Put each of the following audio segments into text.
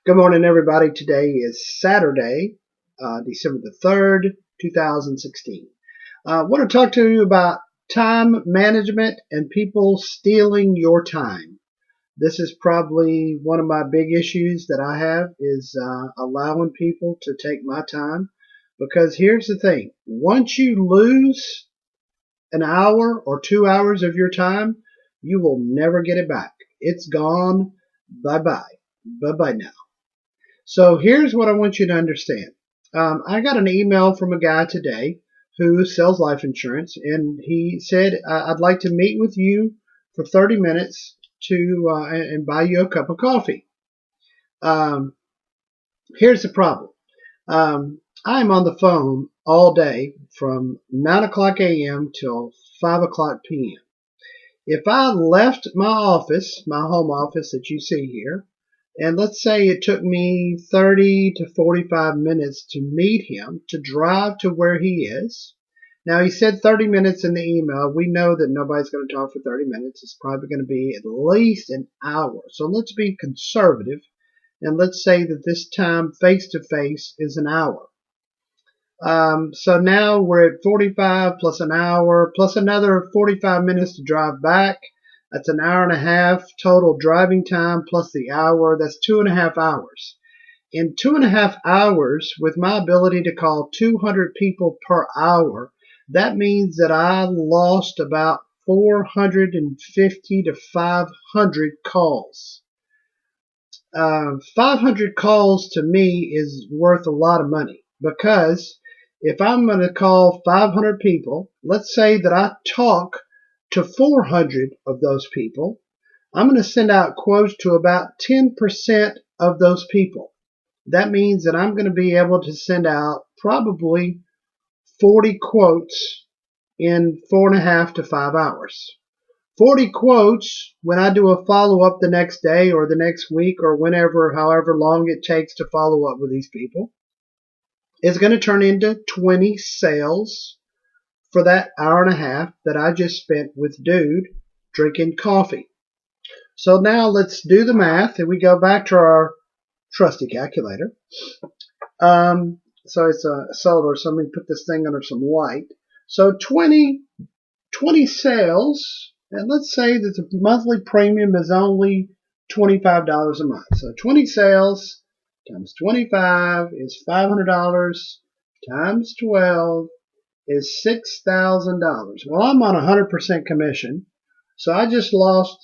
Good morning, everybody. Today is Saturday, December the 3rd, 2016. I want to talk to you about time management and people stealing your time. This is probably one of my big issues that I have is allowing people to take my time. Because here's the thing. Once you lose an hour or 2 hours of your time, you will never get it back. It's gone. Bye-bye. Bye-bye now. So here's what I want you to understand. I got an email from a guy today who sells life insurance, and he said, I'd like to meet with you for 30 minutes to and buy you a cup of coffee. Um, here's the problem. I'm on the phone all day from 9 o'clock a.m. till 5 o'clock p.m. If I left my office, my home office that you see here, and let's say it took me 30 to 45 minutes to meet him, to drive to where he is. Now, he said 30 minutes in the email. We know that nobody's going to talk for 30 minutes. It's probably going to be at least an hour. So let's be conservative, and let's say that this time face-to-face is an hour. So now we're at 45 plus an hour plus another 45 minutes to drive back. That's an hour and a half total driving time plus the hour. That's 2.5 hours. In 2.5 hours, with my ability to call 200 people per hour, that means that I lost about 450 to 500 calls. 500 calls to me is worth a lot of money, because if I'm going to call 500 people, let's say that I talk to 400 of those people, I'm going to send out quotes to about 10% of those people. That means that I'm going to be able to send out probably 40 quotes in 4.5 to 5 hours. 40 quotes when I do a follow-up the next day or the next week or whenever, however long it takes to follow up with these people, is going to turn into 20 sales for that hour and a half that I just spent with dude drinking coffee. So now let's do the math, and we go back to our trusty calculator. So it's a solar, so let me put this thing under some light. So 20 sales, and let's say that the monthly premium is only $25 a month. So 20 sales times 25 is $500 times 12 is $6,000. Well, I'm on 100% commission, so I just lost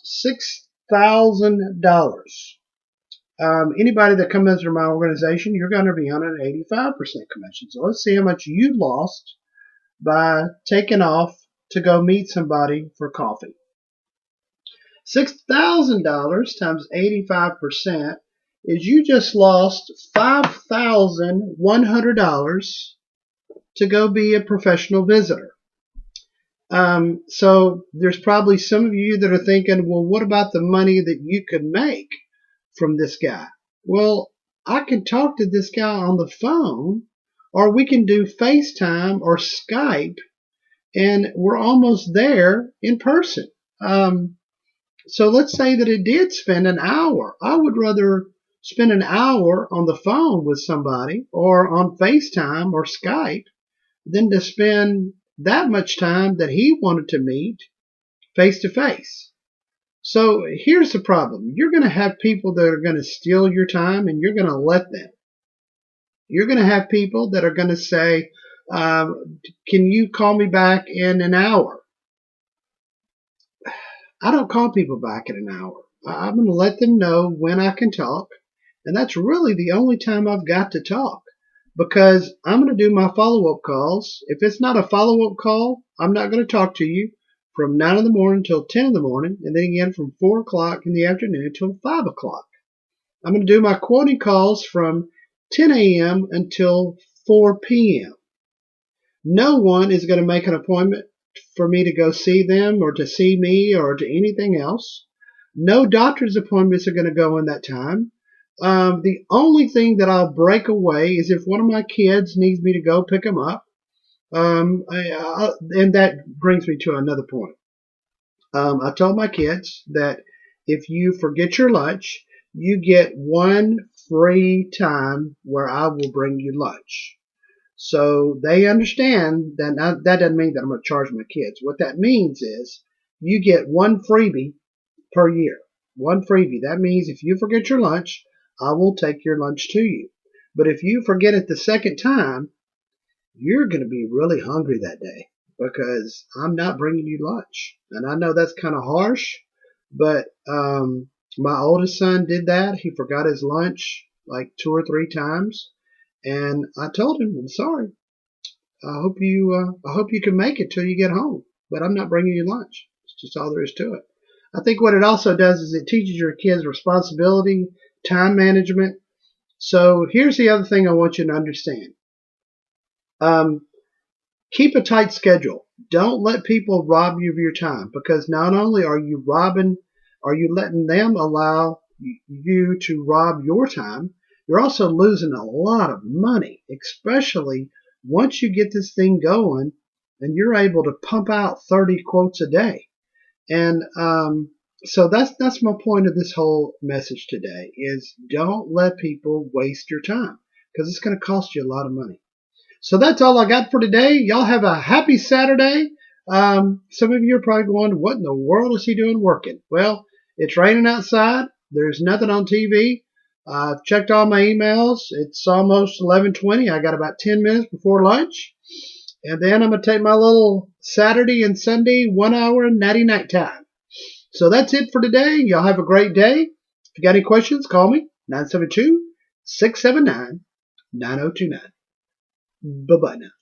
$6,000. Anybody that comes into my organization, you're going to be on an 85% commission. So let's see how much you lost by taking off to go meet somebody for coffee. $6,000 times 85% is you just lost $5,100 to go be a professional visitor. So there's probably some of you that are thinking, well, what about the money that you could make from this guy? Well, I can talk to this guy on the phone, or we can do FaceTime or Skype, and we're almost there in person. So let's say that it did spend an hour. I would rather spend an hour on the phone with somebody or on FaceTime or Skype than to spend that much time that he wanted to meet face to face. So here's the problem. You're going to have people that are going to steal your time, and you're going to let them. You're going to have people that are going to say, can you call me back in an hour? I don't call people back in an hour. I'm going to let them know when I can talk, and that's really the only time I've got to talk, because I'm going to do my follow-up calls. If it's not a follow-up call, I'm not going to talk to you from 9 in the morning till 10 in the morning, and then again from 4 o'clock in the afternoon till 5 o'clock. I'm going to do my quoting calls from 10 a.m. until 4 p.m. No one is going to make an appointment for me to go see them or to see me or to anything else. No doctor's appointments are going to go in that time. The only thing that I'll break away is if one of my kids needs me to go pick them up. And that brings me to another point. I told my kids that if you forget your lunch, you get one free time where I will bring you lunch. So they understand that that doesn't mean that I'm going to charge my kids. What that means is you get one freebie per year. One freebie. That means if you forget your lunch, I will take your lunch to you. But if you forget it the second time, you're going to be really hungry that day because I'm not bringing you lunch. And I know that's kind of harsh, but my oldest son did that. He forgot his lunch like 2 or 3 times. And I told him, I'm sorry. I hope you can make it till you get home, but I'm not bringing you lunch. It's just all there is to it. I think what it also does is it teaches your kids responsibility, time management. So here's the other thing I want you to understand. Keep a tight schedule. Don't let people rob you of your time, because not only are you letting them allow you to rob your time, you're also losing a lot of money, especially once you get this thing going and you're able to pump out 30 quotes a day. And so that's my point of this whole message today is don't let people waste your time, because it's going to cost you a lot of money. So that's all I got for today. Y'all have a happy Saturday. Some of you are probably going, what in the world is he doing working? Well, it's raining outside. There's nothing on TV. I've checked all my emails. It's almost 11:20. I got about 10 minutes before lunch. And then I'm going to take my little Saturday and Sunday 1 hour natty night time. So that's it for today. Y'all have a great day. If you got any questions, call me, 972-679-9029. Bye-bye now.